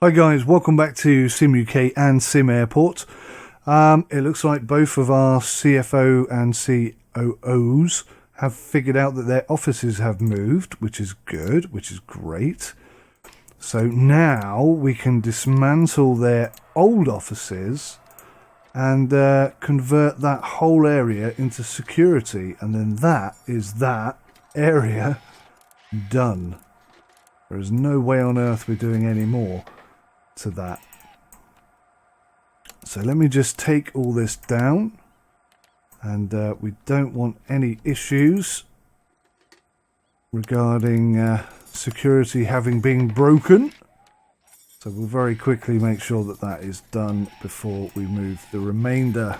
Hi guys, welcome back to Sim UK and SimAirport. It looks like both of our CFO and COOs have figured out that their offices have moved, which is good, which is great. So now we can dismantle their old offices and convert that whole area into security, and then that is that area done. There is no way on earth we're doing any more to that. So let me just take all this down, and we don't want any issues regarding security having been broken. So we'll very quickly make sure that that is done before we move the remainder,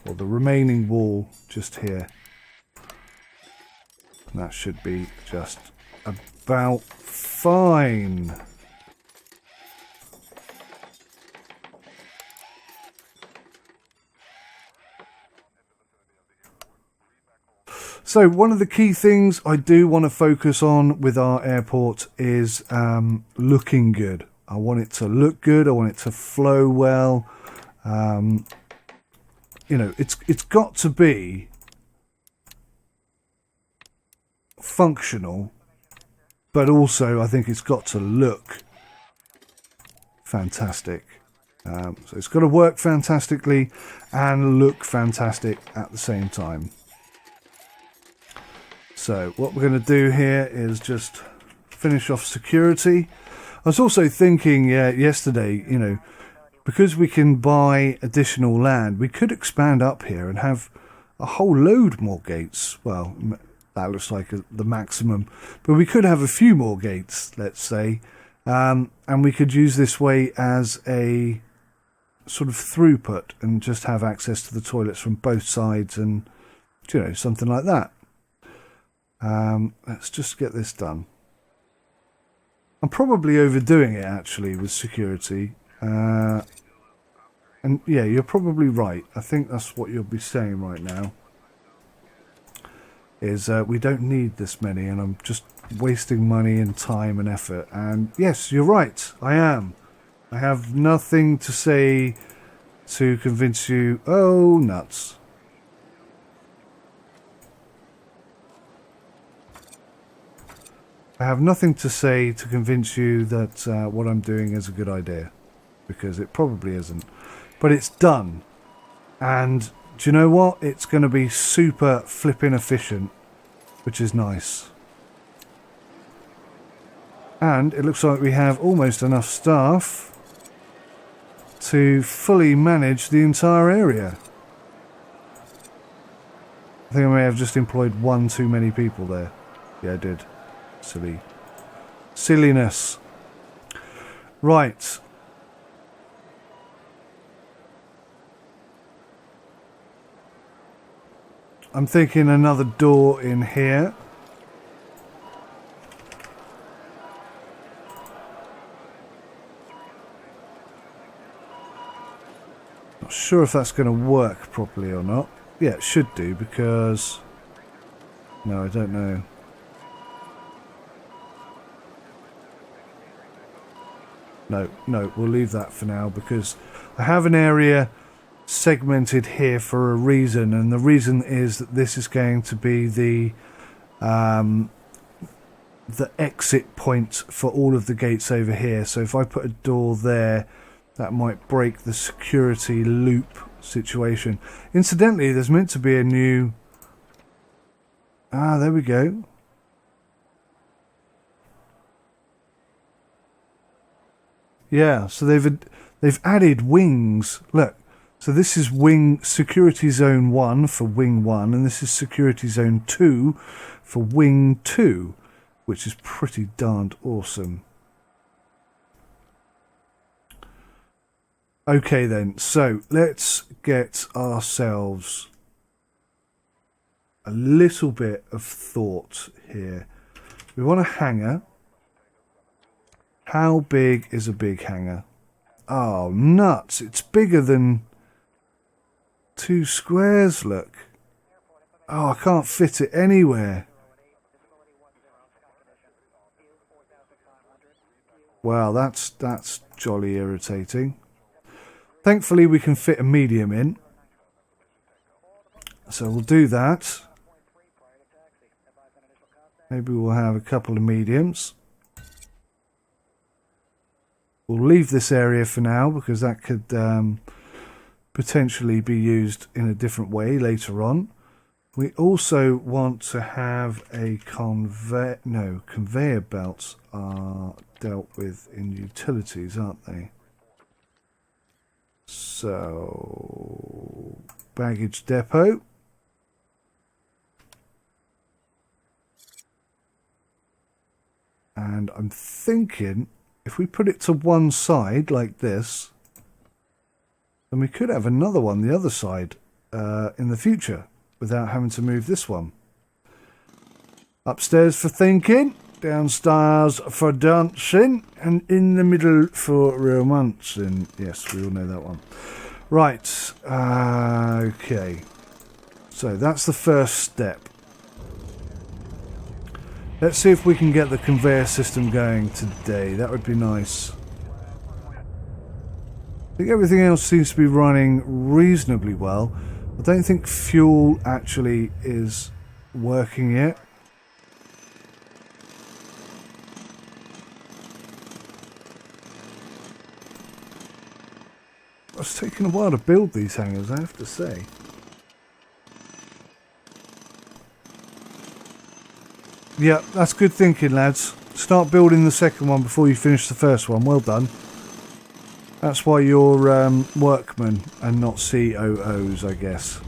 or the remaining wall just here. And that should be just about fine. So one of the key things I do want to focus on with our airport is looking good. I want it to look good. I want it to flow well. You know, it's got to be functional, but also I think it's got to look fantastic. So it's got to work fantastically and look fantastic at the same time. So what we're going to do here is just finish off security. I was also thinking yesterday, you know, because we can buy additional land, we could expand up here and have a whole load more gates. Well, that looks like the maximum, but we could have a few more gates, let's say, and we could use this way as a sort of throughput and just have access to the toilets from both sides, and, you know, something like that. Let's just get this done. I'm probably overdoing it actually with security, and yeah, you're probably right. I think that's what you'll be saying right now, is we don't need this many, and I'm just wasting money and time and effort. And yes, you're right, I am. I have nothing to say to convince you. Oh, nuts. I have nothing to say to convince you that what I'm doing is a good idea, because it probably isn't. But it's done. And do you know what? It's going to be super flipping efficient, which is nice. And it looks like we have almost enough staff to fully manage the entire area. I think I may have just employed one too many people there. Yeah, I did. Silliness. Right. I'm thinking another door in here. Not sure if that's going to work properly or not. Yeah, it should do, because... No, I don't know. No, we'll leave that for now, because I have an area segmented here for a reason, and the reason is that this is going to be the exit point for all of the gates over here. So if I put a door there, that might break the security loop situation. Incidentally, there's meant to be a new... there we go. Yeah, so they've added wings. Look, so this is wing security zone 1 for wing 1, and this is security zone 2 for wing 2, which is pretty darned awesome. Okay then, so let's get ourselves a little bit of thought here. We want a hangar. How big is a big hangar? Oh, nuts. It's bigger than 2 squares, look. Oh, I can't fit it anywhere. Wow, that's jolly irritating. Thankfully we can fit a medium in. So we'll do that. Maybe we'll have a couple of mediums. We'll leave this area for now because that could potentially be used in a different way later on. We also want to have a conveyor belts are dealt with in utilities, aren't they? So, baggage depot. And I'm thinking if we put it to one side like this, then we could have another one the other side in the future without having to move this one. Upstairs for thinking, downstairs for dancing, and in the middle for romancing. Yes, we all know that one. Right, okay. So that's the first step. Let's see if we can get the conveyor system going today. That would be nice. I think everything else seems to be running reasonably well. I don't think fuel actually is working yet. It's taken a while to build these hangars, I have to say. Yeah, that's good thinking, lads. Start building the second one before you finish the first one. Well done. That's why you're workmen and not COOs, I guess.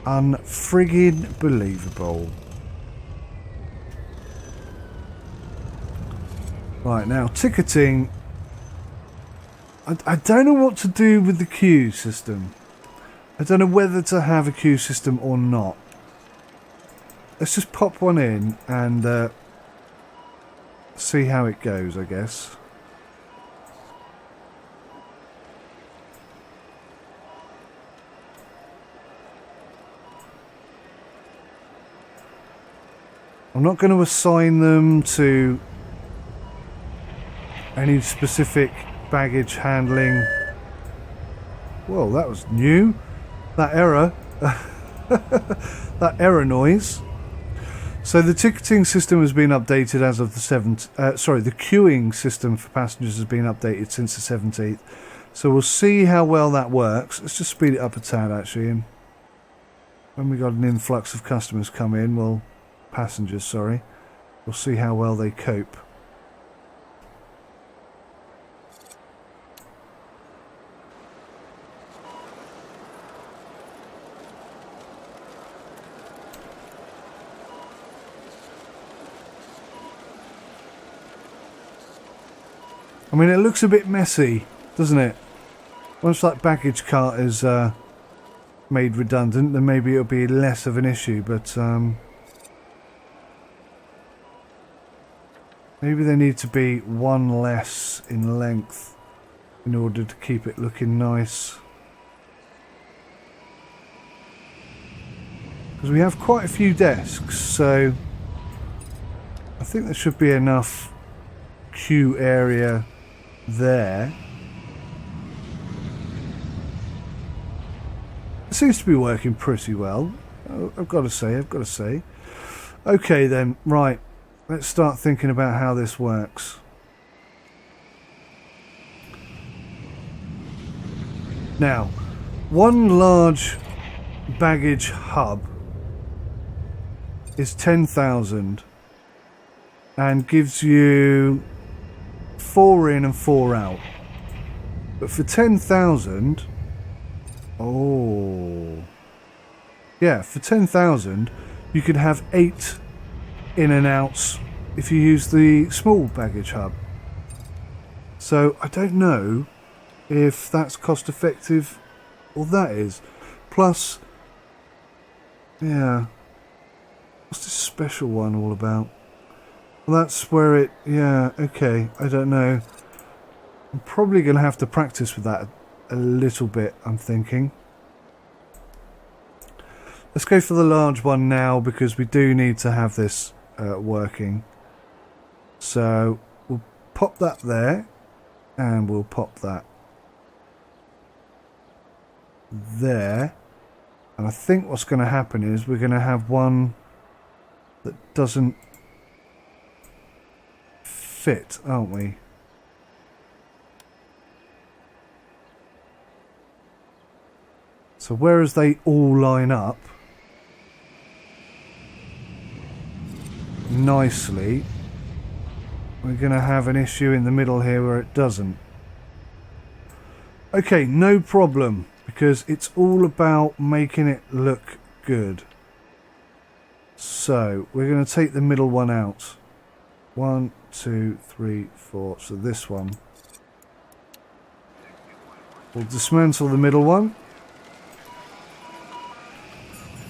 Unfriggin' believable. Right, now ticketing. I don't know what to do with the queue system. I don't know whether to have a queue system or not. Let's just pop one in and see how it goes, I guess. I'm not going to assign them to any specific baggage handling. Whoa, that was new. That error. That error noise. So the ticketing system has been updated as of the 7th. Sorry, the queuing system for passengers has been updated since the 17th. So we'll see how well that works. Let's just speed it up a tad, actually. And when we got an influx of customers come in, well, passengers, sorry, we'll see how well they cope. I mean, it looks a bit messy, doesn't it? Once that baggage cart is made redundant, then maybe it'll be less of an issue, but maybe they need to be one less in length in order to keep it looking nice. Because we have quite a few desks, so I think there should be enough queue area there. It seems to be working pretty well, I've got to say. Okay then, right, let's start thinking about how this works. Now, one large baggage hub is 10,000 and gives you 4 in and 4 out. But for 10,000, oh yeah, for 10,000 you could have 8 in and outs if you use the small baggage hub. So I don't know if that's cost effective or that is. Plus, yeah, what's this special one all about? Well, that's where it, yeah, okay, I don't know. I'm probably going to have to practice with that a little bit, I'm thinking. Let's go for the large one now because we do need to have this working. So we'll pop that there, and we'll pop that there. And I think what's going to happen is we're going to have one that doesn't fit, aren't we? So whereas they all line up nicely, we're going to have an issue in the middle here where it doesn't. Okay, no problem, because it's all about making it look good. So we're going to take the middle one out. 1, 2, 3, 4. So this one. We'll dismantle the middle one.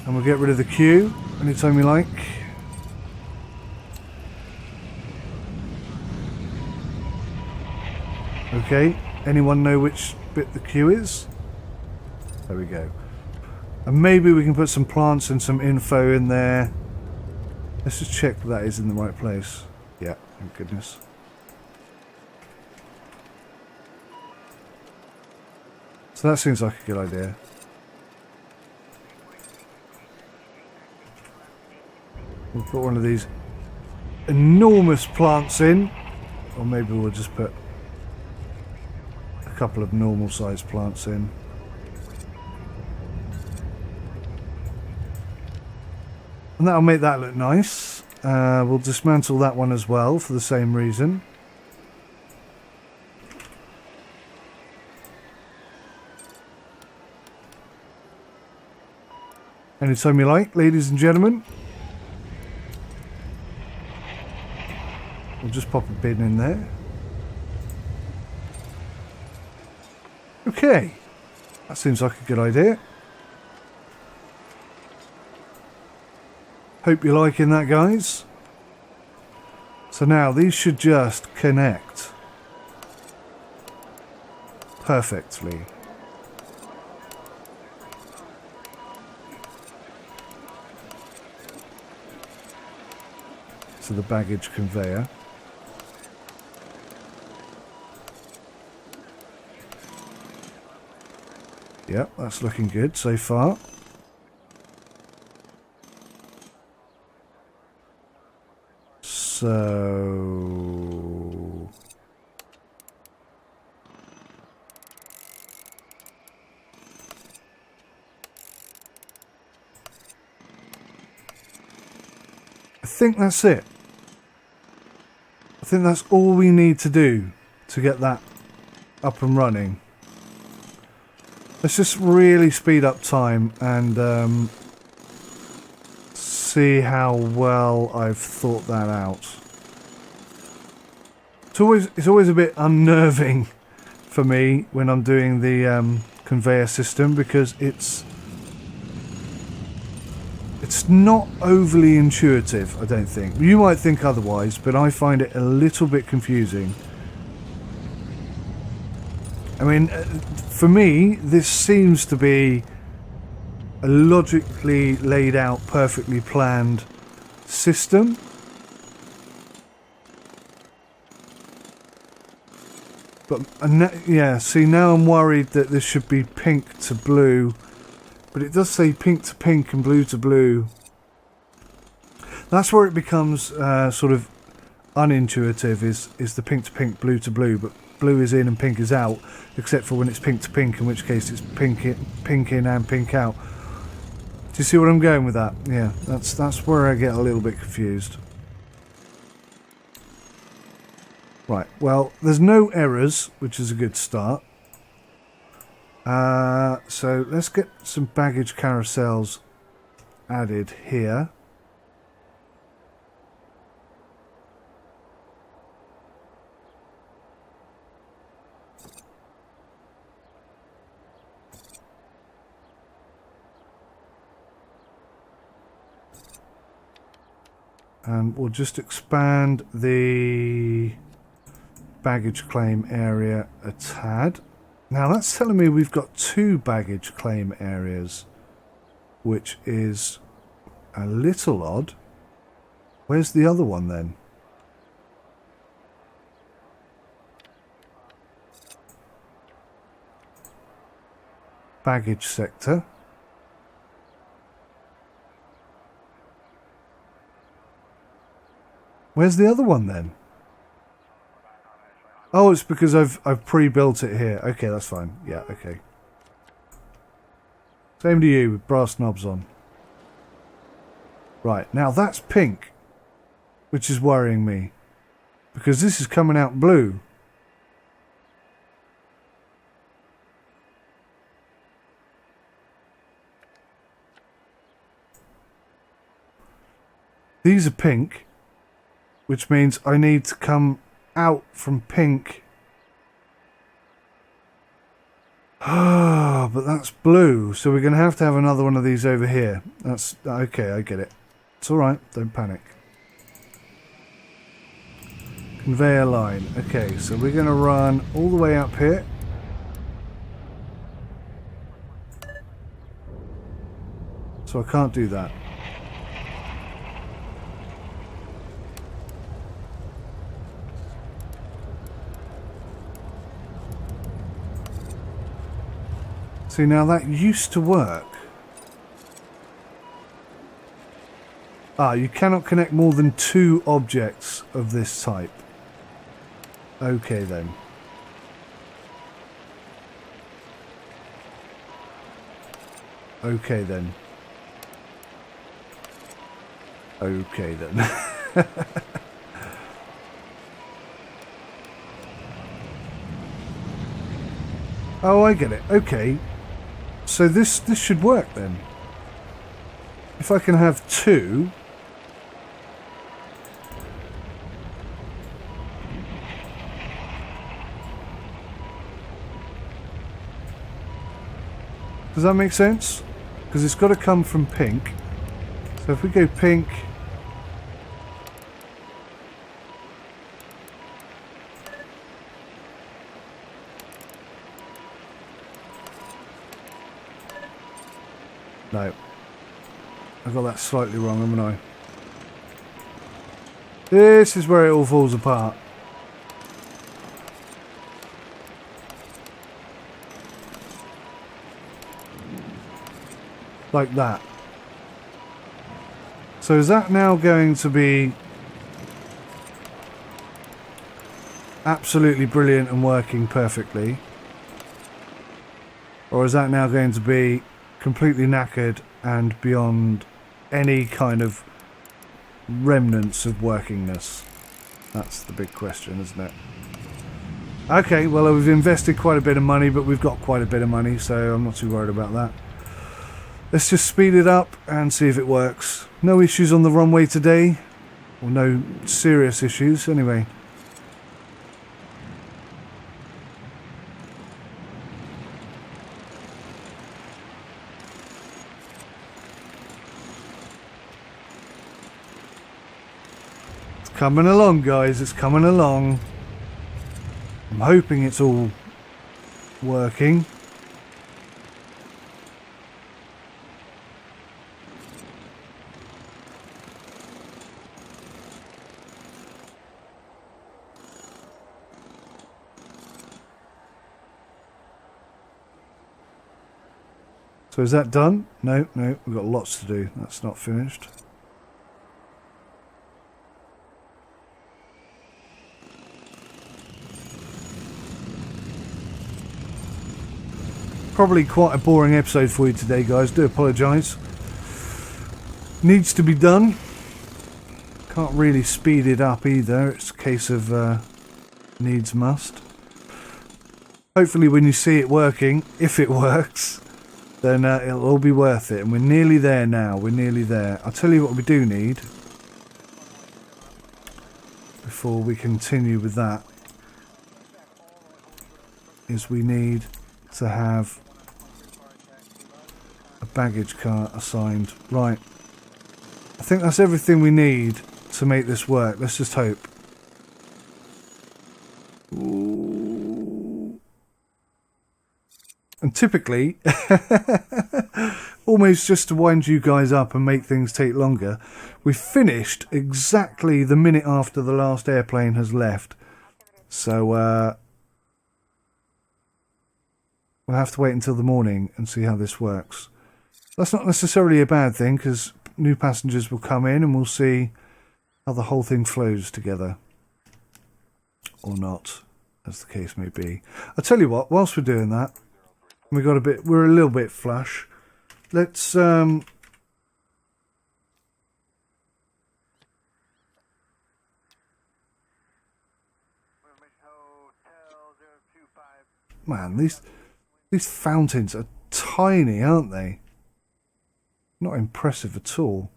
And we'll get rid of the queue anytime we like. Okay, anyone know which bit the queue is? There we go. And maybe we can put some plants and some info in there. Let's just check that is in the right place. Yeah, thank goodness. So that seems like a good idea. We'll put one of these enormous plants in, or maybe we'll just put a couple of normal sized plants in. And that'll make that look nice. We'll dismantle that one as well for the same reason. Anytime you like, ladies and gentlemen. We'll just pop a bin in there. Okay, that seems like a good idea. Hope you're liking that, guys. So now these should just connect perfectly. To the baggage conveyor. Yep, that's looking good so far. So I think that's it. I think that's all we need to do to get that up and running. Let's just really speed up time and see how well I've thought that out. It's always a bit unnerving for me when I'm doing the conveyor system, because it's not overly intuitive, I don't think. You might think otherwise, but I find it a little bit confusing. I mean, for me, this seems to be a logically laid out, perfectly planned system. But, yeah, see, now I'm worried that this should be pink to blue. But it does say pink to pink and blue to blue. That's where it becomes sort of unintuitive, is the pink to pink, blue to blue. But blue is in and pink is out, except for when it's pink to pink, in which case it's pink in and pink out. Do you see what I'm going with that? Yeah, that's where I get a little bit confused. Right, well, there's no errors, which is a good start. So let's get some baggage carousels added here. And we'll just expand the baggage claim area a tad. Now that's telling me we've got 2 baggage claim areas, which is a little odd. Where's the other one then? baggage sector. Where's the other one then? Oh, it's because I've pre-built it here. Okay, that's fine. Yeah, okay. Same to you with brass knobs on. Right, now that's pink, which is worrying me, because this is coming out blue. These are pink, which means I need to come out from pink. Ah, but that's blue, so we're going to have another one of these over here. That's okay, I get it. It's alright, don't panic. Conveyor line. Okay, so we're going to run all the way up here. So I can't do that. See, now that used to work. Ah, you cannot connect more than 2 objects of this type. Okay then. Okay then. Okay then. Oh, I get it. Okay. So this should work then. If I can have 2. Does that make sense? Because it's got to come from pink. So if we go pink... No. I got that slightly wrong, haven't I? This is where it all falls apart. Like that. So is that now going to be absolutely brilliant and working perfectly? Or is that now going to be completely knackered and beyond any kind of remnants of workingness? That's the big question, isn't it? Okay, well, we've invested quite a bit of money, but we've got quite a bit of money, so I'm not too worried about that. Let's just speed it up and see if it works. No issues on the runway today, or no serious issues anyway. It's coming along, guys, it's coming along. I'm hoping it's all working. So is that done? No, no, we've got lots to do. That's not finished. Probably quite a boring episode for you today, guys. Do apologise. Needs to be done. Can't really speed it up either. It's a case of needs must. Hopefully when you see it working, if it works, then it'll all be worth it. And we're nearly there now. We're nearly there. I'll tell you what we do need before we continue with that is we need to have a baggage car assigned. Right. I think that's everything we need to make this work. Let's just hope. Ooh. And typically, almost just to wind you guys up and make things take longer, we finished exactly the minute after the last airplane has left. So, we'll have to wait until the morning and see how this works. That's not necessarily a bad thing, because new passengers will come in and we'll see how the whole thing flows together. Or not, as the case may be. I'll tell you what, whilst we're doing that, we're a little bit flush. Let's man, these fountains are tiny, aren't they? Not impressive at all.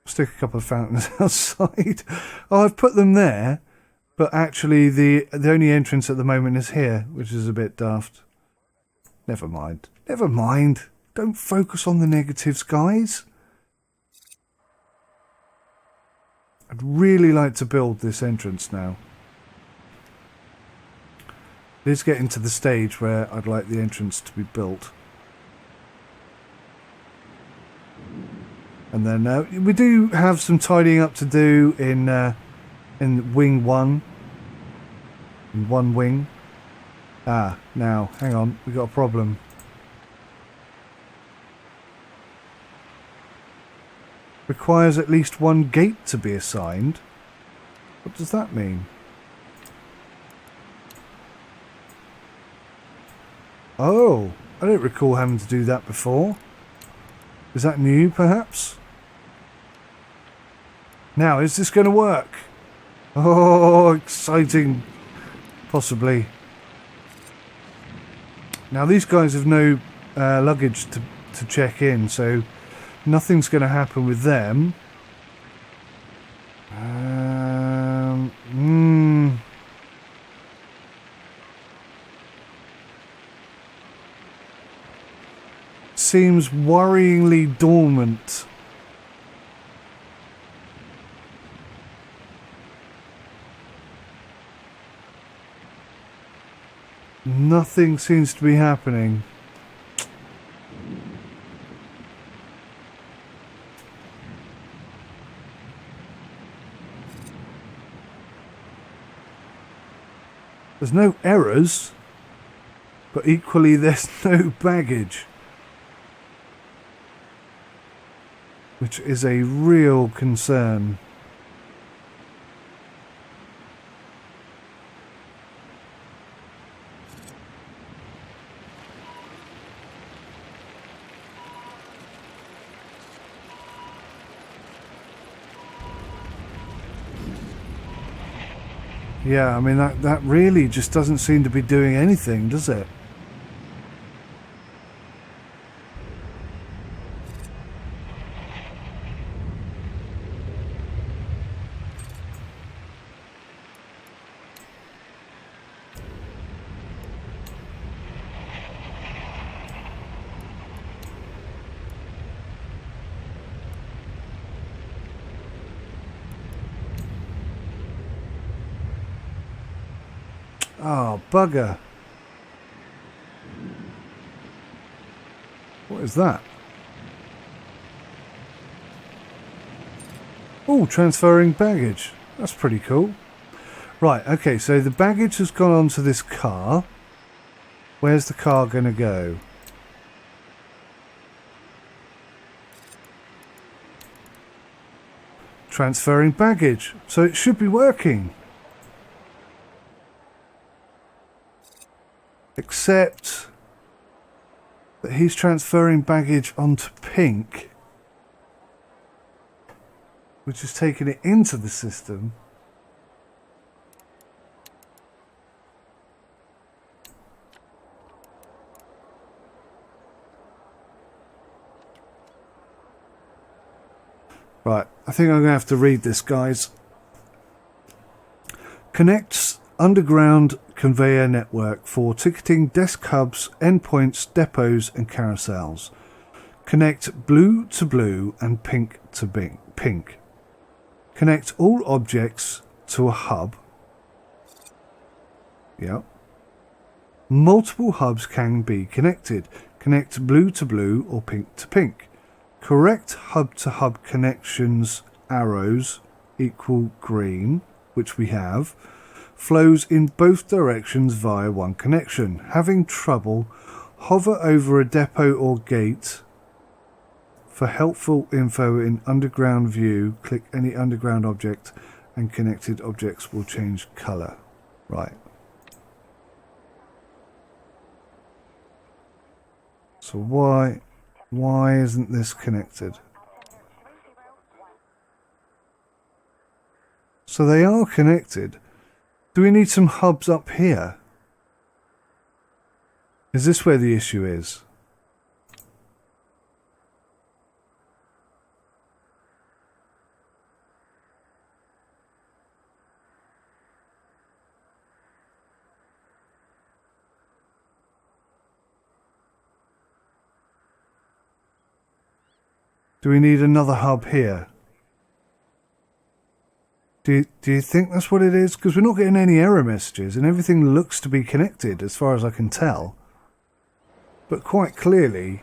Stick a couple of fountains outside. Oh, I've put them there, but actually the only entrance at the moment is here, which is a bit daft. Never mind. Never mind. Don't focus on the negatives, guys. I'd really like to build this entrance now. It is getting to the stage where I'd like the entrance to be built. And then we do have some tidying up to do in wing 1. In one wing. Ah, now, hang on, we got a problem. Requires at least one gate to be assigned. What does that mean? Oh, I don't recall having to do that before. Is that new, perhaps? Now, is this going to work? Oh, exciting. Possibly. Now, these guys have no luggage to check in, so nothing's going to happen with them. Seems worryingly dormant. Nothing seems to be happening. There's no errors, but equally there's no baggage, which is a real concern. Yeah, I mean, that really just doesn't seem to be doing anything, does it? Oh, bugger. What is that? Oh, transferring baggage. That's pretty cool. Right, okay, so the baggage has gone onto this car. Where's the car going to go? Transferring baggage. So it should be working. Except that he's transferring baggage onto pink, which is taking it into the system. Right, I think I'm going to have to read this, guys. Connects underground conveyor network for ticketing desk hubs, endpoints, depots and carousels. Connect blue to blue and pink to pink. Connect all objects to a hub. Yep. Multiple hubs can be connected. Connect blue to blue or pink to pink. Correct hub to hub connections arrows equal green. which we have, flows in both directions via one connection. Having trouble, hover over a depot or gate. For helpful info in underground view, click any underground object and connected objects will change colour. Right. So why isn't this connected? So they are connected. Do we need some hubs up here? Is this where the issue is? Do we need another hub here? Do you think that's what it is? Because we're not getting any error messages and everything looks to be connected as far as I can tell. But quite clearly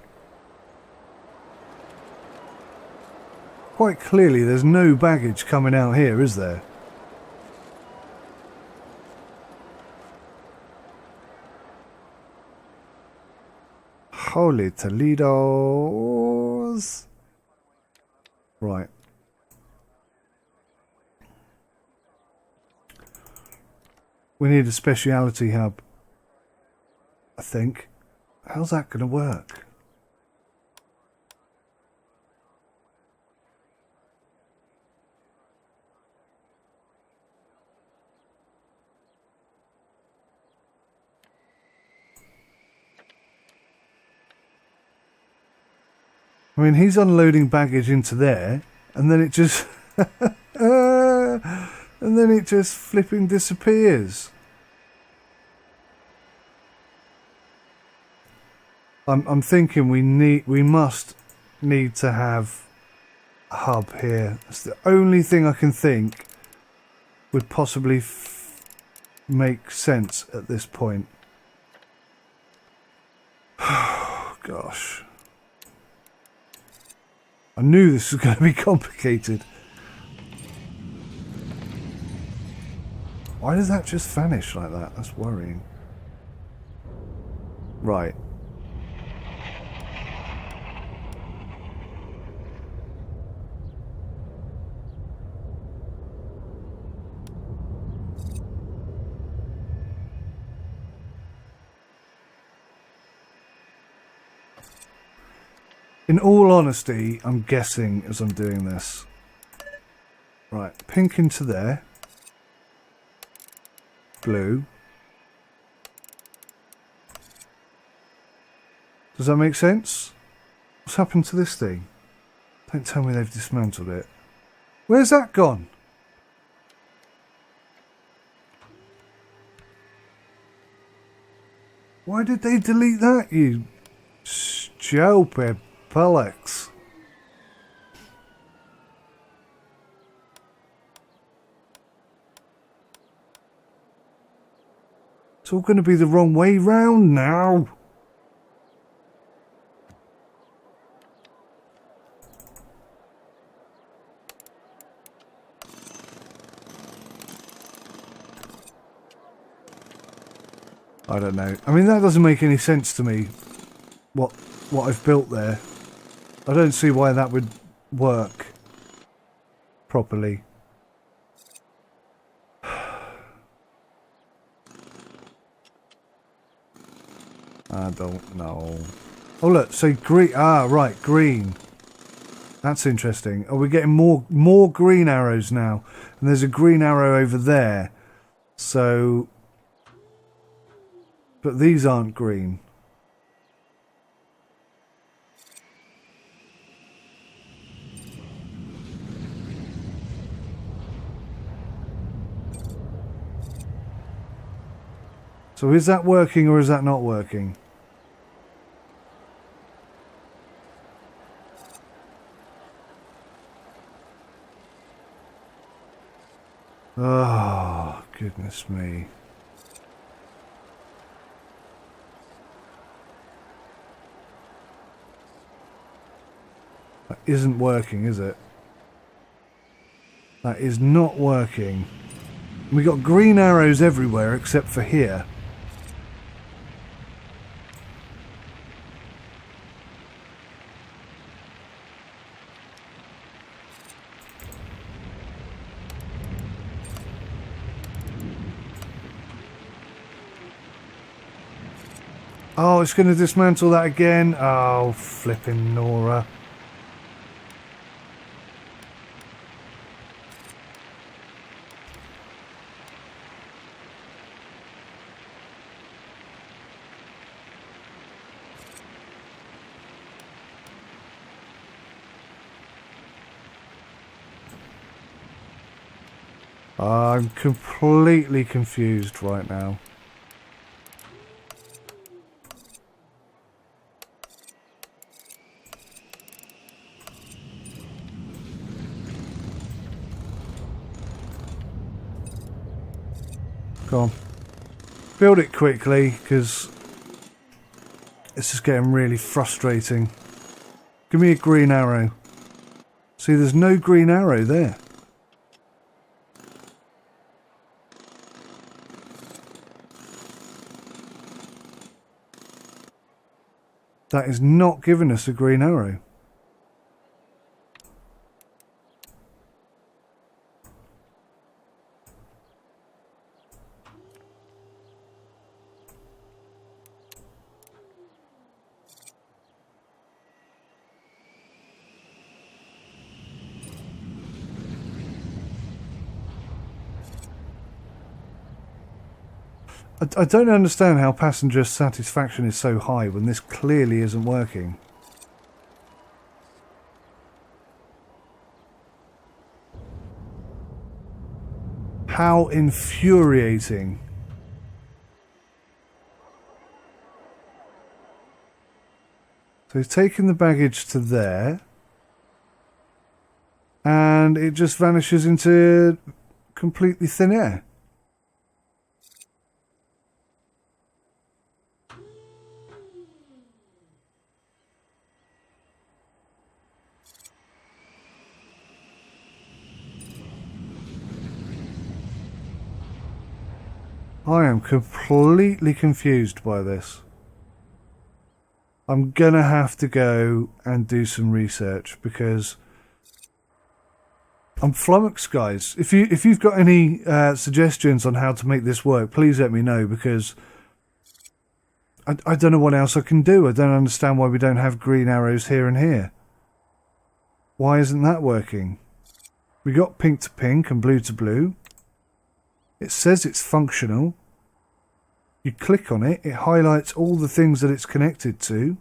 there's no baggage coming out here, is there? Holy Toledo's. Right. We need a speciality hub, I think. How's that going to work? I mean, he's unloading baggage into there, and then it just... and then it just flipping disappears. I'm thinking we must need to have a hub here. It's the only thing I can think would possibly make sense at this point. Gosh. I knew this was going to be complicated. Why does that just vanish like that? That's worrying. Right. In all honesty, I'm guessing as I'm doing this. Right, pink into there. Blue. Does that make sense? What's happened to this thing? Don't tell me they've dismantled it. Where's that gone? Why did they delete that, you stupid Pellex? It's all going to be the wrong way round now. I don't know. I mean, that doesn't make any sense to me. What I've built there. I don't see why that would work properly. I don't know. Oh look, so green. Ah, right, green. That's interesting. Are we getting more green arrows now? And there's a green arrow over there. So, but these aren't green. So is that working or is that not working? Oh, goodness me. That isn't working, is it? That is not working. We got green arrows everywhere except for here. Oh, it's going to dismantle that again. Oh, flipping Nora. I'm completely confused right now. Go on. Build it quickly, because this is getting really frustrating. Give me a green arrow. See, there's no green arrow there. That is not giving us a green arrow. I don't understand how passenger satisfaction is so high when this clearly isn't working. How infuriating. So he's taken the baggage to there. And it just vanishes into completely thin air. I am completely confused by this. I'm gonna have to go and do some research because I'm flummoxed, guys. If you've got any suggestions on how to make this work, please let me know, because I don't know what else I can do. I don't understand why we don't have green arrows here and here. Why isn't that working? We got pink to pink and blue to blue. It says it's functional. You click on it, it highlights all the things that it's connected to.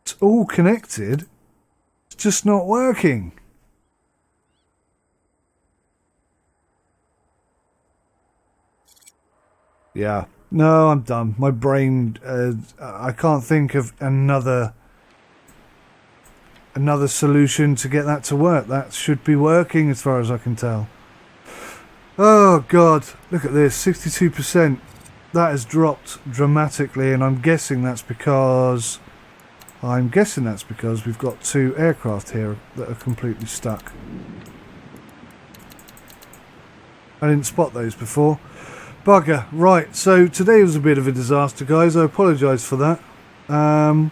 It's all connected. It's just not working. Yeah. No, I'm done. My brain, I can't think of another solution to get that to work. That should be working as far as I can tell. Oh God, look at this, 62%. That has dropped dramatically, and I'm guessing that's because we've got two aircraft here that are completely stuck. I didn't spot those before. Bugger. Right, so today was a bit of a disaster, guys. I apologise for that. I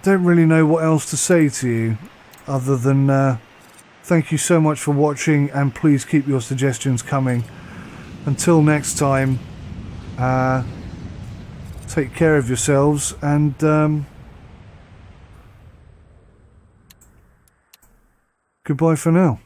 don't really know what else to say to you other than thank you so much for watching, and please keep your suggestions coming. Until next time, take care of yourselves, and goodbye for now.